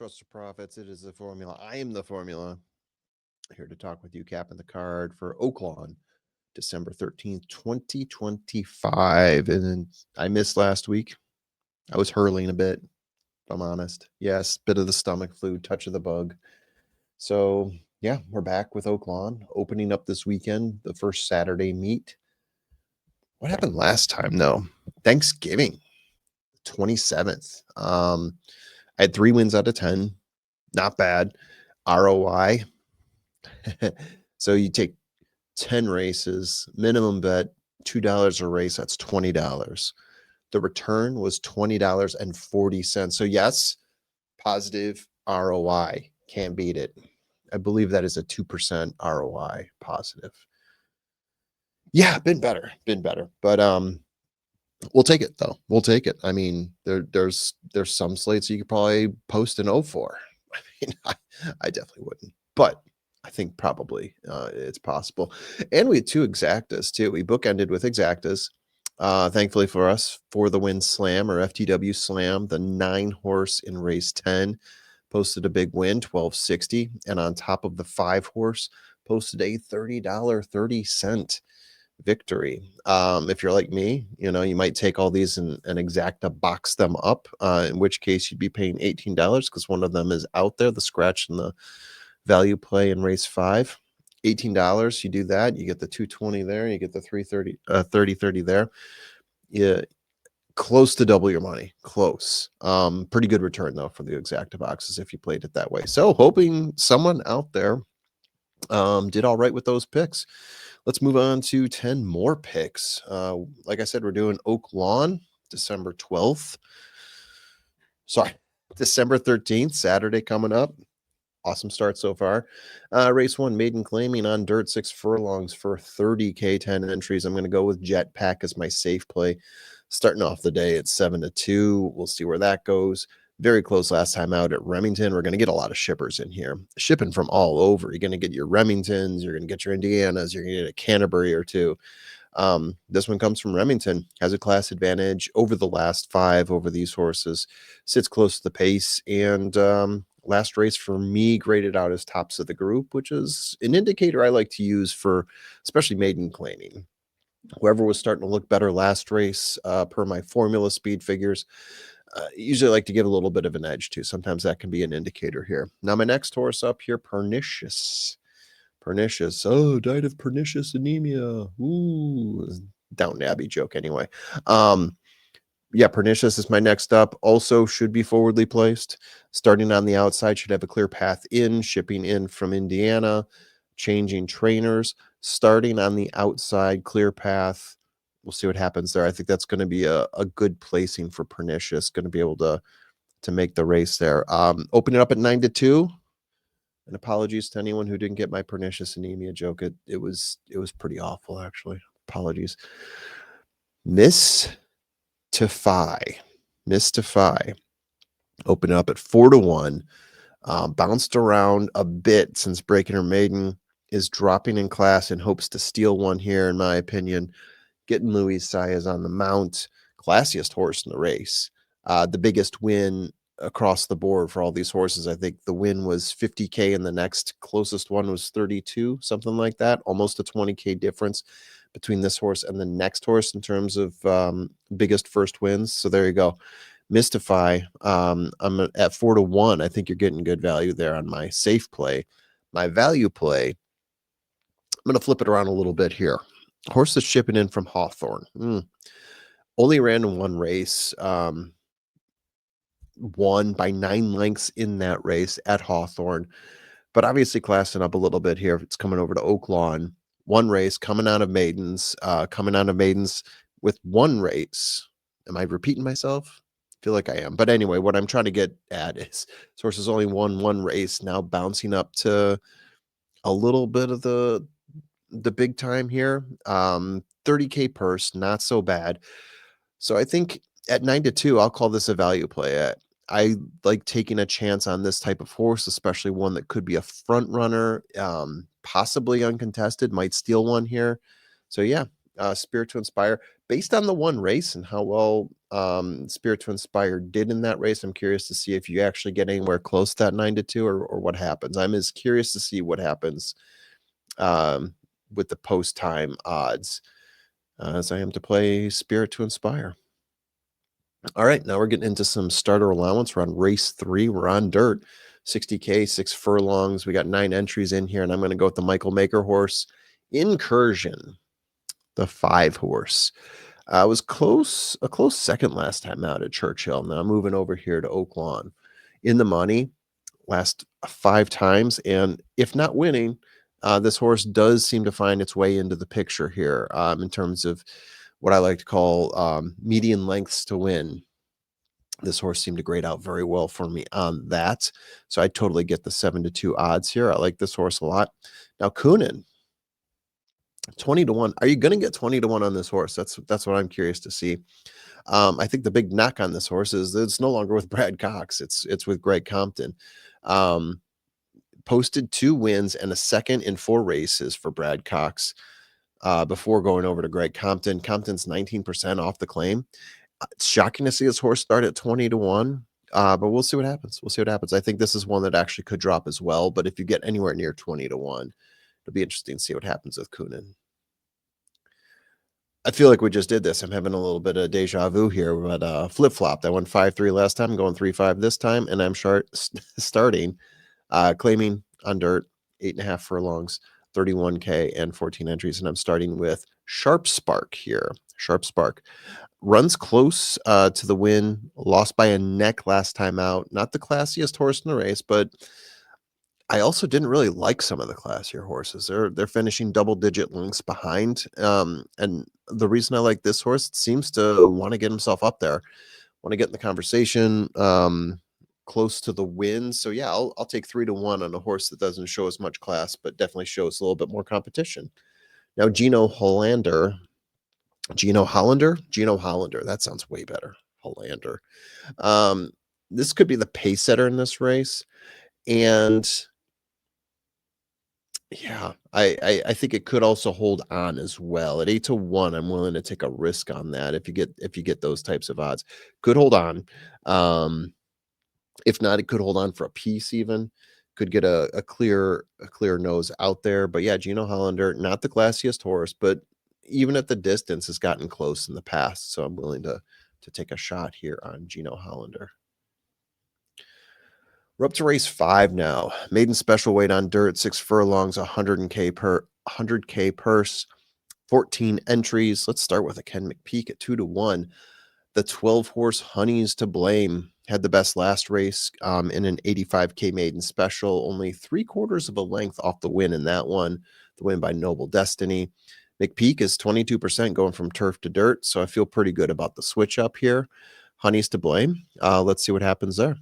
Trust the profits. It is the formula. I am the formula. Here to talk with you, capping the card for Oaklawn, December 13th, 2025. And I missed last week. I was hurling a bit, if I'm honest. Yes, bit of the stomach flu, touch of the bug. So, yeah, we're back with Oaklawn, opening up this weekend, the first Saturday meet. What happened last time, though? Thanksgiving, 27th. I had 3 wins out of 10. Not bad. ROI. So you take 10 races, minimum bet $2 a race, that's $20. The return was $20.40. So yes, positive ROI. Can't beat it. I believe that is a 2% ROI positive. Yeah, been better. But we'll take it though. We'll take it. I mean, there's some slates you could probably post an O for. I mean, I definitely wouldn't. But I think probably it's possible. And we had 2 exactas too. We bookended with exactas. Thankfully for us, For the Win Slam or FTW Slam, the 9 horse in race 10 posted a big win, 1260, and on top of the 5 horse posted a $30.30 victory. If you're like me, you might take all these and exacta box them up, in which case you'd be paying $18 because one of them is out there, the scratch and the value play in race 5. $18, you do that, you get the 220 there, you get the 30 there. Yeah, close to double your money. Close. Pretty good return though for the exacta boxes if you played it that way. So hoping someone out there did all right with those picks. Let's move on to 10 more picks. Like I said, we're doing Oaklawn, December 12th. Sorry, December 13th, Saturday coming up. Awesome start so far. Race 1, maiden claiming on dirt, 6 furlongs for 30K, 10 entries. I'm going to go with Jetpack as my safe play. Starting off the day at 7-2. We'll see where that goes. Very close last time out at Remington. We're going to get a lot of shippers in here, shipping from all over. You're going to get your Remingtons, you're going to get your Indianas, you're going to get a Canterbury or 2. This one comes from Remington, has a class advantage over the last 5 over these horses, sits close to the pace, and last race for me graded out as tops of the group, which is an indicator I like to use for especially maiden claiming. Whoever was starting to look better last race, per my formula speed figures, usually like to give a little bit of an edge too. Sometimes that can be an indicator here. Now my next horse up here, Pernicious. Oh, died of pernicious anemia. Ooh, Downton Abbey joke anyway. Yeah, Pernicious is my next up. Also should be forwardly placed. Starting on the outside, should have a clear path in, shipping in from Indiana, changing trainers. Starting on the outside, clear path. We'll see what happens there. I think that's going to be a good placing for Pernicious. Going to be able to make the race there. Opening up at 9-2. And apologies to anyone who didn't get my pernicious anemia joke. It was pretty awful, actually. Apologies. Mystify. Open up at 4-1. Bounced around a bit since breaking her maiden. Is dropping in class in hopes to steal one here, in my opinion. Getting Luis Saez on the mount. Classiest horse in the race. The biggest win across the board for all these horses. I think the win was 50K and the next closest one was 32, something like that. Almost a 20K difference between this horse and the next horse in terms of biggest first wins. So there you go. Mystify. I'm at 4-1. I think you're getting good value there on my safe play. My value play, I'm going to flip it around a little bit here. Horse that's shipping in from Hawthorne. Only ran in 1 race. Won by 9 lengths in that race at Hawthorne, but obviously classing up a little bit here. It's coming over to Oaklawn. 1 race coming out of maidens with 1 race. Am I repeating myself? I feel like I am. But anyway, what I'm trying to get at is Source has only won 1 race, now bouncing up to a little bit of the big time here. 30K purse, not so bad. So I think at 9-2, I'll call this a value play. I like taking a chance on this type of horse, especially one that could be a front runner, possibly uncontested, might steal one here. So yeah, Spirit to Inspire. Based on the one race and how well Spirit to Inspire did in that race, I'm curious to see if you actually get anywhere close to that 9-2 or what happens. I'm as curious to see what happens um, with the post time odds as I am to play Spirit to Inspire. All right, now we're getting into some starter allowance. We're on race 3. We're on dirt, 60K, 6 furlongs. We got 9 entries in here, and I'm going to go with the Michael Maker horse, Incursion, the 5 horse. Was a close second last time out at Churchill. Now moving over here to Oaklawn. In the money last 5 times, and if not winning, this horse does seem to find its way into the picture here in terms of what I like to call median lengths to win. This horse seemed to grade out very well for me on that. So I totally get the 7-2 odds here. I like this horse a lot. Now, Coonan, 20-1. Are you going to get 20-1 on this horse? That's what I'm curious to see. I think the big knock on this horse is that it's no longer with Brad Cox. It's with Greg Compton. Posted 2 wins and a second in 4 races for Brad Cox before going over to Greg Compton. Compton's 19% off the claim. It's shocking to see his horse start at 20-1, but we'll see what happens. We'll see what happens. I think this is one that actually could drop as well, but if you get anywhere near 20-1, it'll be interesting to see what happens with Coonan. I feel like we just did this. I'm having a little bit of deja vu here, but flip-flopped. I went 5-3 last time, going 3-5 this time, and I'm starting claiming on dirt, 8.5 furlongs, 31K and 14 entries, and I'm starting with Sharp Spark here. Sharp Spark. Runs close to the win, lost by a neck last time out. Not the classiest horse in the race, but I also didn't really like some of the classier horses. They're finishing double-digit lengths behind. And the reason I like this horse, it seems to want to get himself up there, want to get in the conversation, close to the win. So yeah, I'll take 3-1 on a horse that doesn't show as much class, but definitely shows a little bit more competition. Now, Gino Hollander. That sounds way better. Hollander. This could be the pace setter in this race. And yeah, I think it could also hold on as well. At 8-1, I'm willing to take a risk on that if you get those types of odds. Could hold on. If not, it could hold on for a piece even. Could get a clear nose out there. But yeah, Gino Hollander, not the classiest horse, but even at the distance has gotten close in the past. So I'm willing to take a shot here on Gino Hollander. We're up to race 5 now. Maiden special weight on dirt, 6 furlongs, 100K purse, 14 entries. Let's start with a Ken McPeak at 2-1. The 12 horse Honeys to Blame had the best last race in an 85K maiden special, only 3/4 of a length off the win in that one, the win by Noble Destiny. McPeak is 22% going from turf to dirt, so I feel pretty good about the switch up here. Honeys to Blame. Let's see what happens there.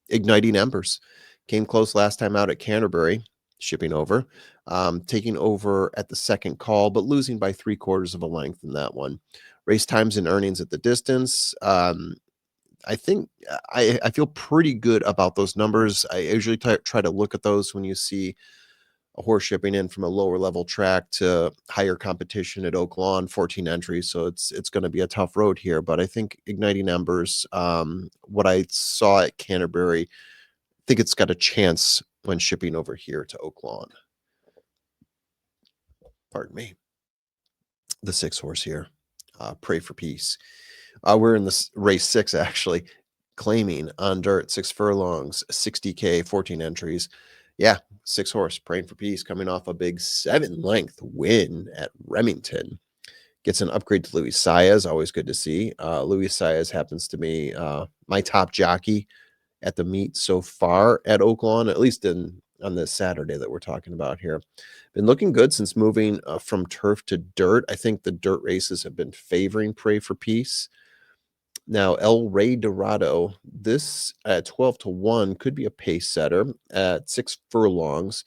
Igniting Embers came close last time out at Canterbury, shipping over, taking over at the second call, but losing by 3/4 of a length in that one. Race times and earnings at the distance. I think I feel pretty good about those numbers. I usually try to look at those when you see a horse shipping in from a lower level track to higher competition at Oaklawn, 14 entries. So it's going to be a tough road here. But I think Igniting Embers, what I saw at Canterbury, I think it's got a chance when shipping over here to Oaklawn. Pardon me. The 6 horse here, Pray for Peace. We're in this race 6, actually, claiming on dirt, 6 furlongs, 60K, 14 entries. Yeah, 6 horse, Praying for Peace, coming off a big 7-length win at Remington. Gets an upgrade to Luis Saez, always good to see. Luis Saez happens to be my top jockey at the meet so far at Oaklawn, at least on this Saturday that we're talking about here. Been looking good since moving from turf to dirt. I think the dirt races have been favoring Pray for Peace. Now, El Rey Dorado, this at 12-1 could be a pace setter at 6 furlongs.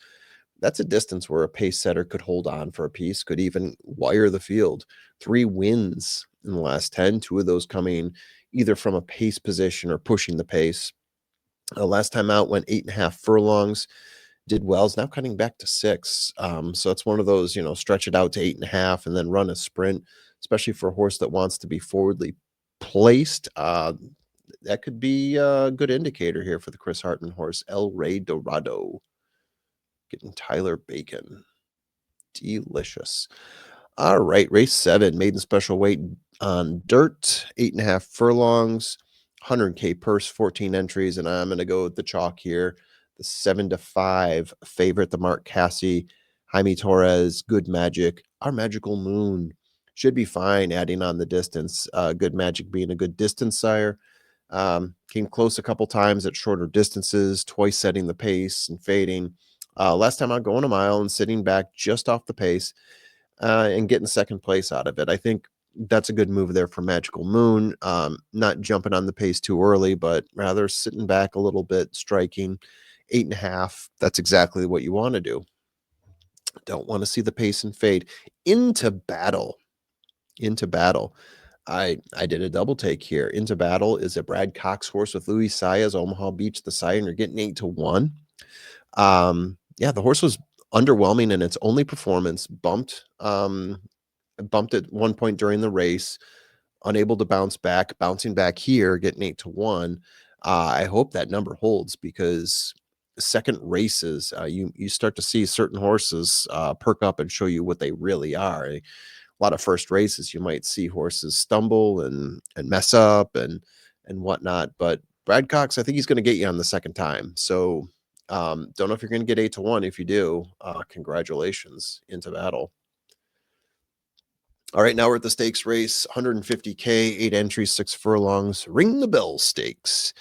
That's a distance where a pace setter could hold on for a piece, could even wire the field. 3 wins in the last 10, 2 of those coming either from a pace position or pushing the pace. Last time out went 8.5 furlongs. Did well. Is now cutting back to 6. So it's one of those, stretch it out to 8.5 and then run a sprint, especially for a horse that wants to be forwardly placed. That could be a good indicator here for the Chris Hartman horse, El Rey Dorado, getting Tyler Bacon. Delicious. All right, race 7, maiden special weight on dirt, 8.5 furlongs, 100K purse, 14 entries, and I'm going to go with the chalk here. The 7-5 favorite, the Mark Cassie, Jaime Torres, Good Magic, Our Magical Moon. Should be fine adding on the distance. Good Magic being a good distance sire. Came close a couple times at shorter distances, twice setting the pace and fading. Last time out going a mile and sitting back just off the pace and getting second place out of it. I think that's a good move there for Magical Moon. Not jumping on the pace too early, but rather sitting back a little bit, striking 8.5. That's exactly what you want to do. Don't want to see the pace and fade. Into battle. Into battle. I did a double take here. Into battle is a Brad Cox horse with Louis Saez, Omaha Beach, the sire, and you're getting 8-1. Yeah, the horse was underwhelming in its only performance, bumped at one point during the race, unable to bounce back, bouncing back here, getting 8-1. I hope that number holds because second races, you start to see certain horses perk up and show you what they really are. A lot of first races, you might see horses stumble and mess up and whatnot. But Brad Cox, I think he's going to get you on the second time. So don't know if you're going to get 8-1. If you do, congratulations, into battle. All right, now we're at the stakes race, 150K, 8 entries, 6 furlongs, ring the bell stakes.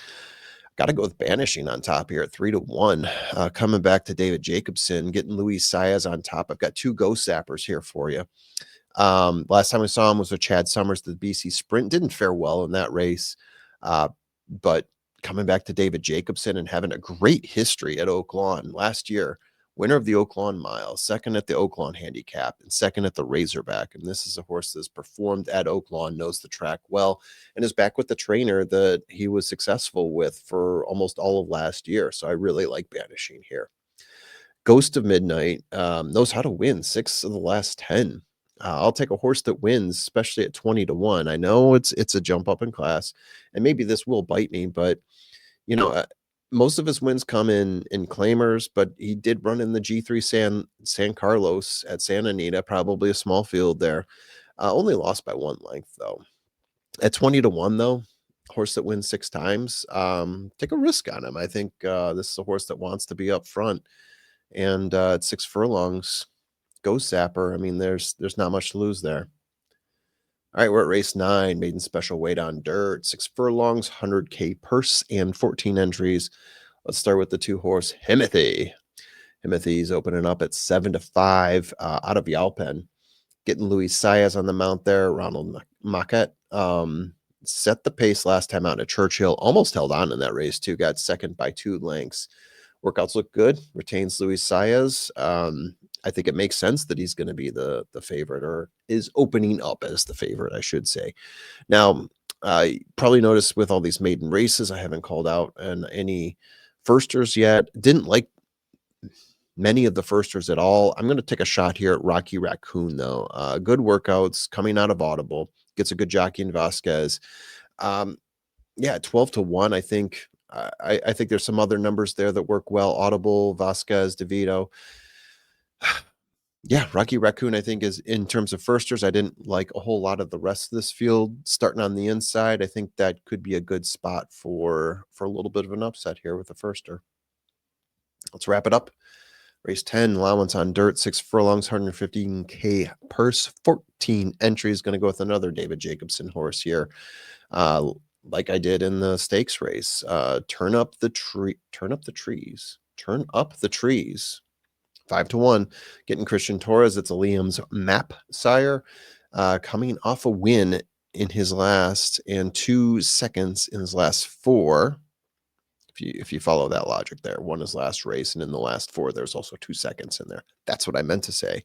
Got to go with Banishing on top here at 3-1. Coming back to David Jacobson, getting Luis Saez on top. I've got 2 ghost zappers here for you. Last time we saw him was with Chad Summers, the BC Sprint. Didn't fare well in that race, but coming back to David Jacobson and having a great history at Oaklawn last year. Winner of the Oaklawn Mile, second at the Oaklawn Handicap, and second at the Razorback. And this is a horse that's performed at Oaklawn, knows the track well, and is back with the trainer that he was successful with for almost all of last year. So I really like Banishing here. Ghost of Midnight knows how to win 6 of the last 10. I'll take a horse that wins, especially at 20-1. I know it's a jump up in class, and maybe this will bite me, but you know, most of his wins come in claimers, but he did run in the G3 San Carlos at Santa Anita, probably a small field there. Only lost by 1 length though. At 20-1 though, horse that wins 6 times, take a risk on him. I think this is a horse that wants to be up front, and at 6 furlongs, Ghost Zapper. I mean, there's not much to lose there. All right, we're at race 9, maiden special weight on dirt, 6 furlongs, 100K purse, and 14 entries. Let's start with the 2-horse Himothy. Himothy's opening up at 7-5 out of Yalpen. Getting Luis Saez on the mount there. Ronald Maquette set the pace last time out at Churchill. Almost held on in that race, too. Got second by 2 lengths. Workouts look good. Retains Luis Saez. I think it makes sense that he's going to be the favorite, or is opening up as the favorite, I should say. Now, you probably noticed with all these maiden races, I haven't called out any firsters yet. Didn't like many of the firsters at all. I'm going to take a shot here at Rocky Raccoon, though. Good workouts coming out of Audible. Gets a good jockey in Vasquez. Yeah, 12-1. I think I think there's some other numbers there that work well. Audible, Vasquez, DeVito. Yeah, Rocky Raccoon, I think, is in terms of firsters. I didn't like a whole lot of the rest of this field starting on the inside. I think that could be a good spot for a little bit of an upset here with the firster. Let's wrap it up. Race 10, allowance on dirt, 6 furlongs, 115K purse, 14 entries. Going to go with another David Jacobson horse here. Like I did in the stakes race. Turn up the trees. 5-1. Getting Christian Torres. It's a Liam's Map sire. Coming off a win in his last and 2 seconds in his last 4. If you follow that logic there, won his last race, and in the last 4, there's also 2 seconds in there. That's what I meant to say.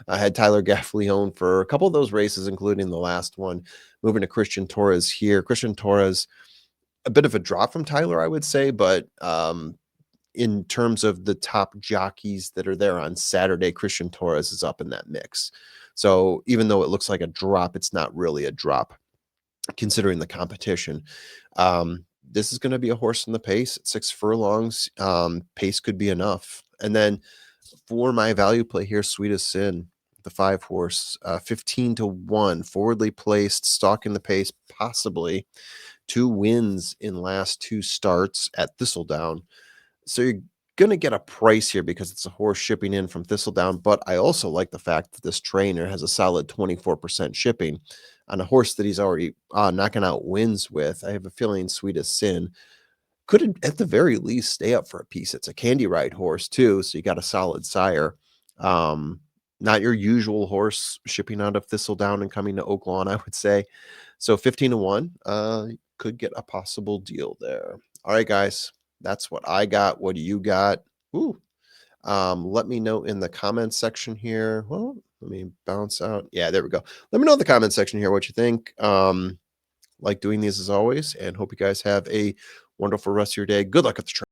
I had Tyler Gaffleone for a couple of those races, including the last one. Moving to Christian Torres here. Christian Torres, a bit of a drop from Tyler, I would say, but in terms of the top jockeys that are there on Saturday, Christian Torres is up in that mix. So even though it looks like a drop, it's not really a drop considering the competition. This is going to be a horse in the pace at 6 furlongs. Pace could be enough. And then for my value play here, Sweet as Sin, the 5 horse, 15 to 1, forwardly placed, stalking the pace, possibly 2 wins in last 2 starts at Thistledown. So you're going to get a price here because it's a horse shipping in from Thistledown. But I also like the fact that this trainer has a solid 24% shipping on a horse that he's already knocking out wins with. I have a feeling Sweet as Sin could at the very least stay up for a piece. It's a Candy Ride horse too, so you got a solid sire. Not your usual horse shipping out of Thistledown and coming to Oaklawn, I would say. So 15 to 1 could get a possible deal there. All right, guys, that's what I got. What do you got? Ooh. Let me know in the comments section here. Well, let me bounce out. Yeah, there we go. Let me know in the comment section here what you think. Like doing these as always, and hope you guys have a wonderful rest of your day. Good luck at the track.